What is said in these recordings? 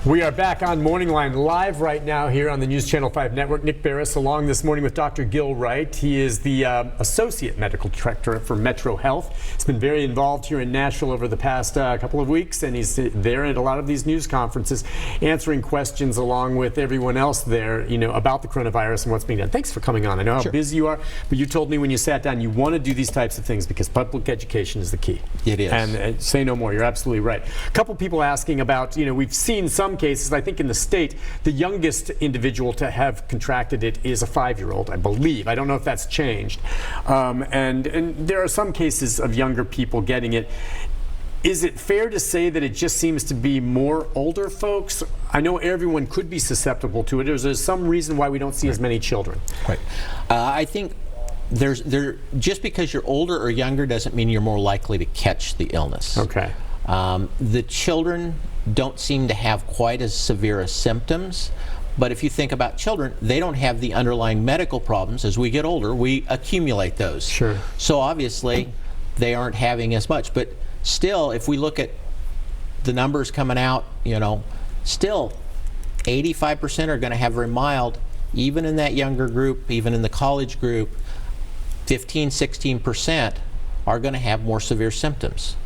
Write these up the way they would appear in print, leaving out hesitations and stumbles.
We are back on MorningLine live right now here on the News Channel 5 Network. Nick Barris along this morning with Dr. Gill Wright. He is the Associate Medical Director for Metro Health. He's been very involved here in Nashville over the past couple of weeks, and he's there at a lot of these news conferences answering questions along with everyone else there, you know, about the coronavirus and what's being done. Thanks for coming on. I know how busy you are, but you told me when you sat down you want to do these types of things because public education is the key. It is. And say no more. You're absolutely right. A couple people asking about, you know, we've seen some cases, I think in the state, the youngest individual to have contracted it is a 5-year-old, I believe. I don't know if that's changed. And there are some cases of younger people getting it. Is it fair to say that it just seems to be more older folks? I know everyone could be susceptible to it. Is there some reason why we don't see as many children? Right. I think just because you're older or younger doesn't mean you're more likely to catch the illness. Okay. The children don't seem to have quite as severe as symptoms, but if you think about children, they don't have the underlying medical problems. As we get older, we accumulate those. Sure. So obviously, they aren't having as much. But still, if we look at the numbers coming out, you know, still 85% are going to have very mild, even in that younger group, even in the college group, 16% are going to have more severe symptoms.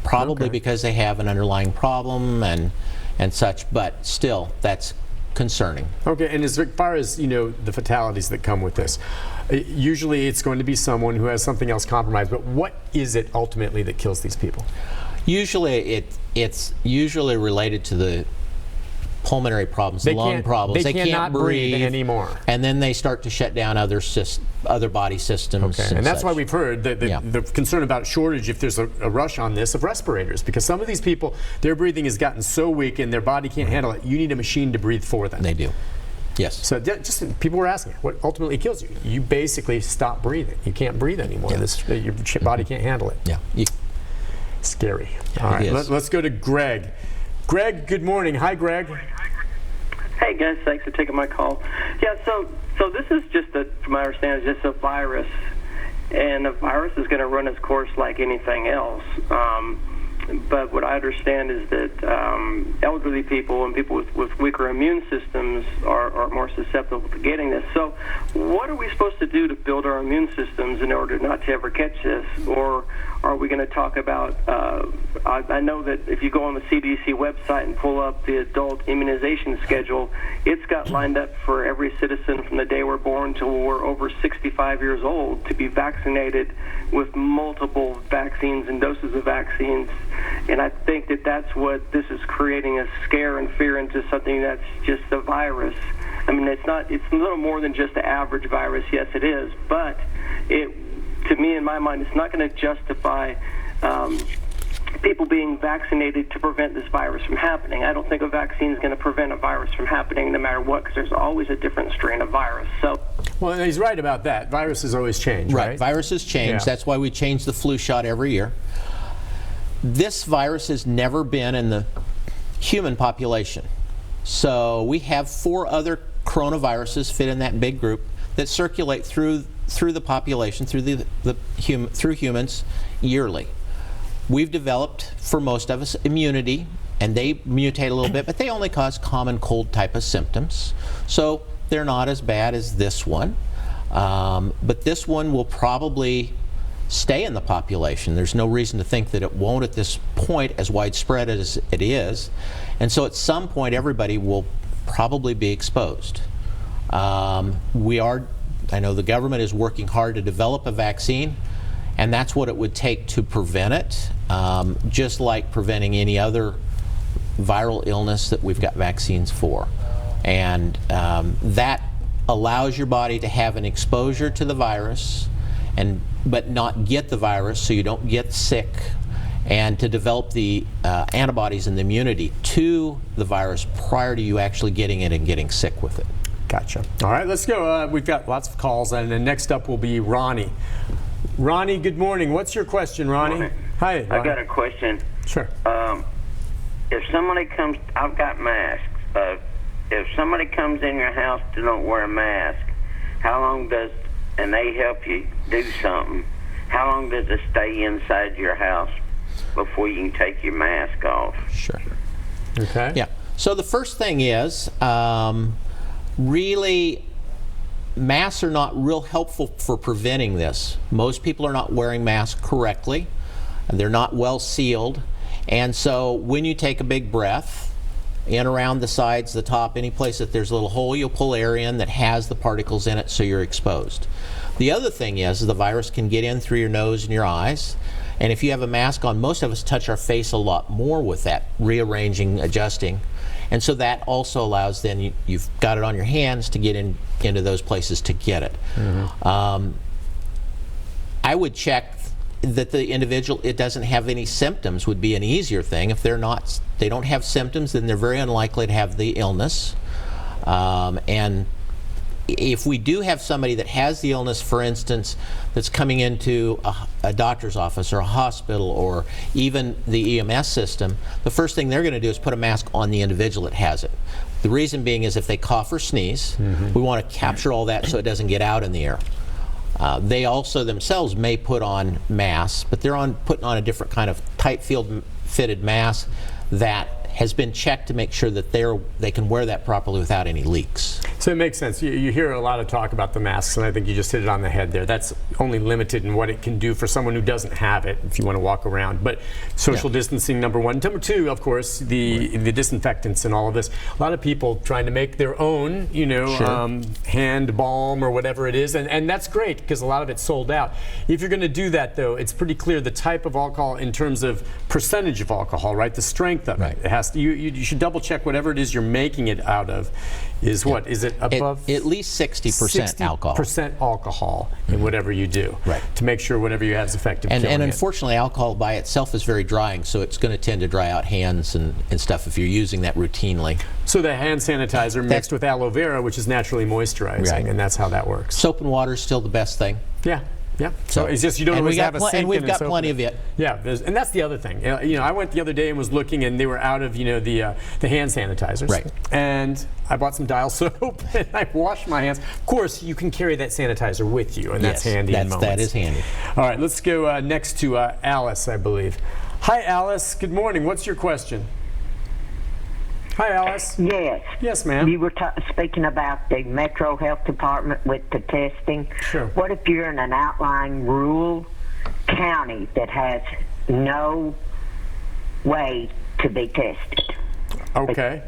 Probably because they have an underlying problem and such, but still, that's concerning. Okay, and as far as, you know, the fatalities that come with this, usually it's going to be someone who has something else compromised, but what is it ultimately that kills these people? Usually it's usually related to the pulmonary problems, lung problems. They can't breathe anymore. And then they start to shut down other body systems. Okay, and that's why we've heard the concern about shortage, if there's a rush on this, of respirators, because some of these people, their breathing has gotten so weak and their body can't handle it. You need a machine to breathe for them. They do. Yes. So just people were asking, what ultimately kills you? You basically stop breathing. You can't breathe anymore. Yeah. Your body can't handle it. Yeah. Scary. All right, let's go to Greg. Greg, good morning. Hi, Greg. Hey guys, thanks for taking my call. Yeah, so this is just from my understanding, just a virus, and a virus is going to run its course like anything else. But what I understand is that elderly people and people with weaker immune systems are more susceptible to getting this. So what are we supposed to do to build our immune systems in order not to ever catch this? Or are we going to talk about, I know that if you go on the CDC website and pull up the adult immunization schedule, it's got lined up for every citizen from the day we're born till we're over 65 years old to be vaccinated with multiple vaccines and doses of vaccines. And I think that that's what this is creating, a scare and fear into something that's just a virus. I mean, it's a little more than just an average virus. Yes, it is. But to me, in my mind, it's not going to justify people being vaccinated to prevent this virus from happening. I don't think a vaccine is going to prevent a virus from happening no matter what, because there's always a different strain of virus. So. Well, he's right about that. Viruses always change, right? Viruses change. Yeah. That's why we change the flu shot every year. This virus has never been in the human population. So we have 4 other coronaviruses fit in that big group that circulate through the population, through humans yearly. We've developed, for most of us, immunity, and they mutate a little bit, but they only cause common cold type of symptoms. So they're not as bad as this one. But this one will probably stay in the population. There's no reason to think that it won't at this point, as widespread as it is. And so at some point, everybody will probably be exposed. I know the government is working hard to develop a vaccine, and that's what it would take to prevent it, just like preventing any other viral illness that we've got vaccines for. And that allows your body to have an exposure to the virus, but not get the virus, so you don't get sick, and to develop the antibodies and the immunity to the virus prior to you actually getting it and getting sick with it. Gotcha. All right, let's go. We've got lots of calls, and then next up will be Ronnie. Ronnie, good morning. What's your question, Ronnie? Morning. Hi, Ronnie. I got a question. Sure. If somebody comes, I've got masks. If somebody comes in your house to don't wear a mask, how long and they help you do something, how long does it stay inside your house before you can take your mask off? Sure. Okay. Yeah. So the first thing is, really, masks are not real helpful for preventing this. Most people are not wearing masks correctly, and they're not well sealed. And so when you take a big breath, in around the sides, the top, any place that there's a little hole, you'll pull air in that has the particles in it, so you're exposed. The other thing is the virus can get in through your nose and your eyes. And if you have a mask on, most of us touch our face a lot more with that, rearranging, adjusting. And so that also allows then you've got it on your hands to get into those places to get it. I would check that the individual, it doesn't have any symptoms would be an easier thing. If they don't have symptoms, then they're very unlikely to have the illness. And if we do have somebody that has the illness, for instance, that's coming into a doctor's office or a hospital or even the EMS system, the first thing they're going to do is put a mask on the individual that has it. The reason being is if they cough or sneeze, we want to capture all that so it doesn't get out in the air. They also themselves may put on masks, but they're putting on a different kind of tight fitted mask that has been checked to make sure that they can wear that properly without any leaks. So it makes sense. You hear a lot of talk about the masks, and I think you just hit it on the head there. That's only limited in what it can do for someone who doesn't have it, if you want to walk around. But social distancing, number one. Number two, of course, the disinfectants and all of this. A lot of people trying to make their own, hand balm or whatever it is, and that's great because a lot of it's sold out. If you're going to do that, though, it's pretty clear the type of alcohol in terms of percentage of alcohol, right? The strength of it. It has to, you should double check whatever it is you're making it out of. Is what? Is it above? At least 60% alcohol. 60% alcohol in whatever you do. Right. To make sure whatever you have is effective. And unfortunately, alcohol by itself is very drying, so it's going to tend to dry out hands and stuff if you're using that routinely. So the hand sanitizer mixed with aloe vera, which is naturally moisturizing, and that's how that works. Soap and water is still the best thing. Yeah. Yeah. So it's just you don't always have a sink and we've got soap plenty of it. Yeah, and that's the other thing. I went the other day and was looking, and they were out of the hand sanitizers. Right. And I bought some Dial soap and I washed my hands. Of course, you can carry that sanitizer with you, and that's handy. That is handy. All right, let's go next to Alice, I believe. Hi, Alice. Good morning. What's your question? Hi, Alice. Yes. Yes, ma'am. You were speaking about the Metro Health Department with the testing. Sure. What if you're in an outlying rural county that has no way to be tested? Okay.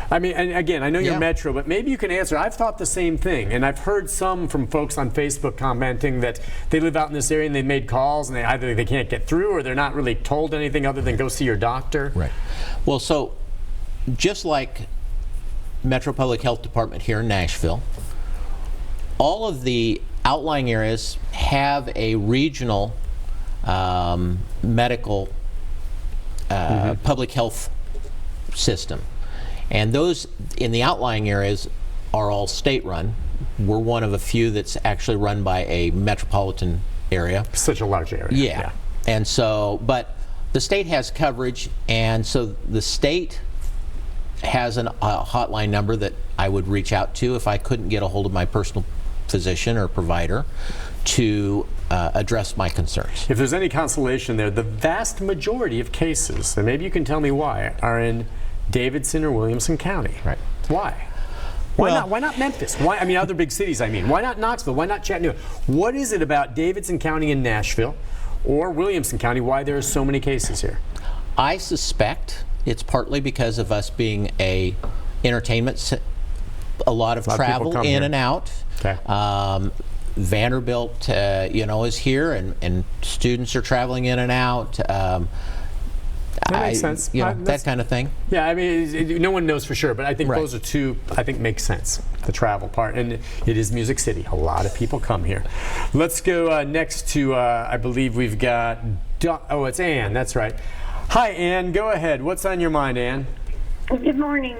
I mean, and again, I know you're Metro, but maybe you can answer. I've thought the same thing, and I've heard some from folks on Facebook commenting that they live out in this area and they made calls, and either they can't get through or they're not really told anything other than go see your doctor. Right. Well, so just like Metro Public Health Department here in Nashville, all of the outlying areas have a regional medical public health system. And those in the outlying areas are all state-run. We're one of a few that's actually run by a metropolitan area. Such a large area. Yeah. And so, but the state has coverage, and so the state has a hotline number that I would reach out to if I couldn't get a hold of my personal physician or provider to address my concerns. If there's any consolation there, the vast majority of cases, and maybe you can tell me why, are in Davidson or Williamson County. Right. Why? Why not Memphis? Why? I mean, other big cities, I mean. Why not Knoxville? Why not Chattanooga? What is it about Davidson County and Nashville or Williamson County why there are so many cases here? I suspect it's partly because of us being a entertainment, a lot of travel in here. And out. Okay. Vanderbilt, is here, and students are traveling in and out. That makes sense. That kind of thing. Yeah, I mean, no one knows for sure, but I think Right. those are two, I think, make sense, the travel part. And it is Music City. A lot of people come here. Let's go next to, I believe we've got, it's Ann, that's right. Hi, Ann, go ahead. What's on your mind, Ann? Good morning.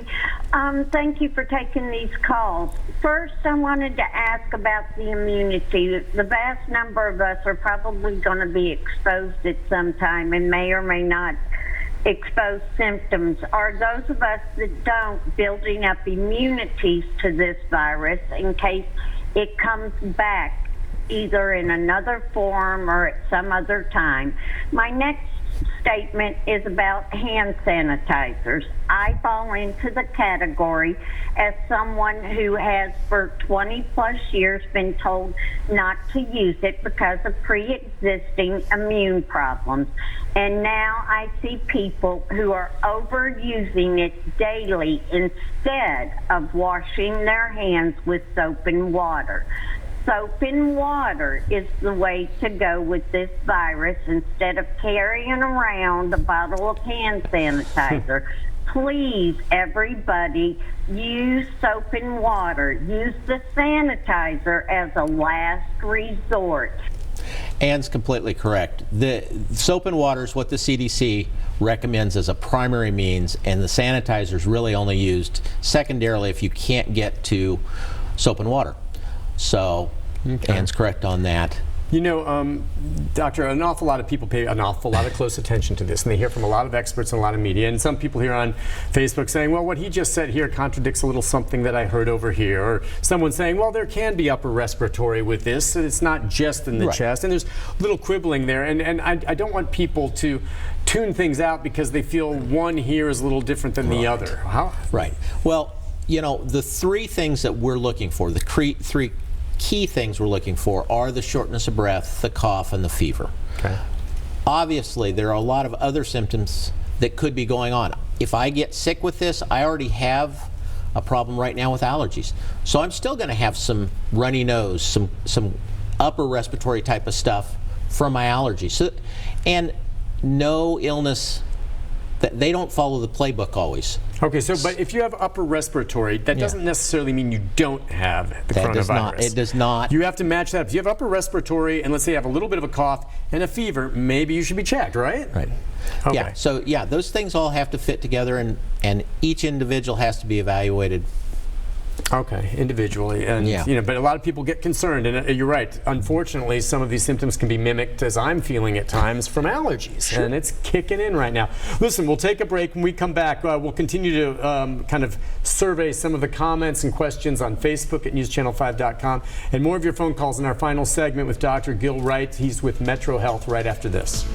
Thank you for taking these calls. First, I wanted to ask about the immunity. The vast number of us are probably going to be exposed at some time and may or may not expose symptoms. Are those of us that don't building up immunities to this virus in case it comes back either in another form or at some other time? My next statement is about hand sanitizers. I fall into the category as someone who has for 20 plus years been told not to use it because of pre-existing immune problems. And now I see people who are overusing it daily instead of washing their hands with soap and water. Soap and water is the way to go with this virus instead of carrying around a bottle of hand sanitizer. Please, everybody, use soap and water. Use the sanitizer as a last resort. Ann's completely correct. The soap and water is what the CDC recommends as a primary means, and the sanitizer is really only used secondarily if you can't get to soap and water. So, Ann's correct on that. You know, Doctor, an awful lot of people pay an awful lot of close attention to this, and they hear from a lot of experts and a lot of media. And some people here on Facebook saying, well, what he just said here contradicts a little something that I heard over here. Or someone saying, well, there can be upper respiratory with this. It's not just in the chest. And there's little quibbling there. And I don't want people to tune things out because they feel one here is a little different than the other. How? Right. Well, you know, the three things that we're looking for, the three key things we're looking for are the shortness of breath, the cough, and the fever. Okay. Obviously, there are a lot of other symptoms that could be going on. If I get sick with this, I already have a problem right now with allergies. So I'm still going to have some runny nose, some upper respiratory type of stuff from my allergies. So, and no illness, they don't follow the playbook always. Okay, so but if you have upper respiratory, that doesn't necessarily mean you don't have the coronavirus. It does not. You have to match that. If you have upper respiratory and let's say you have a little bit of a cough and a fever, maybe you should be checked, right? Right. Okay. Yeah, so yeah, those things all have to fit together, and each individual has to be evaluated. Okay, individually, and you know, but a lot of people get concerned, and you're right. Unfortunately, some of these symptoms can be mimicked, as I'm feeling at times, from allergies, and it's kicking in right now. Listen, we'll take a break. When we come back, we'll continue to kind of survey some of the comments and questions on Facebook at newschannel5.com, and more of your phone calls in our final segment with Dr. Gill Wright. He's with Metro Health right after this.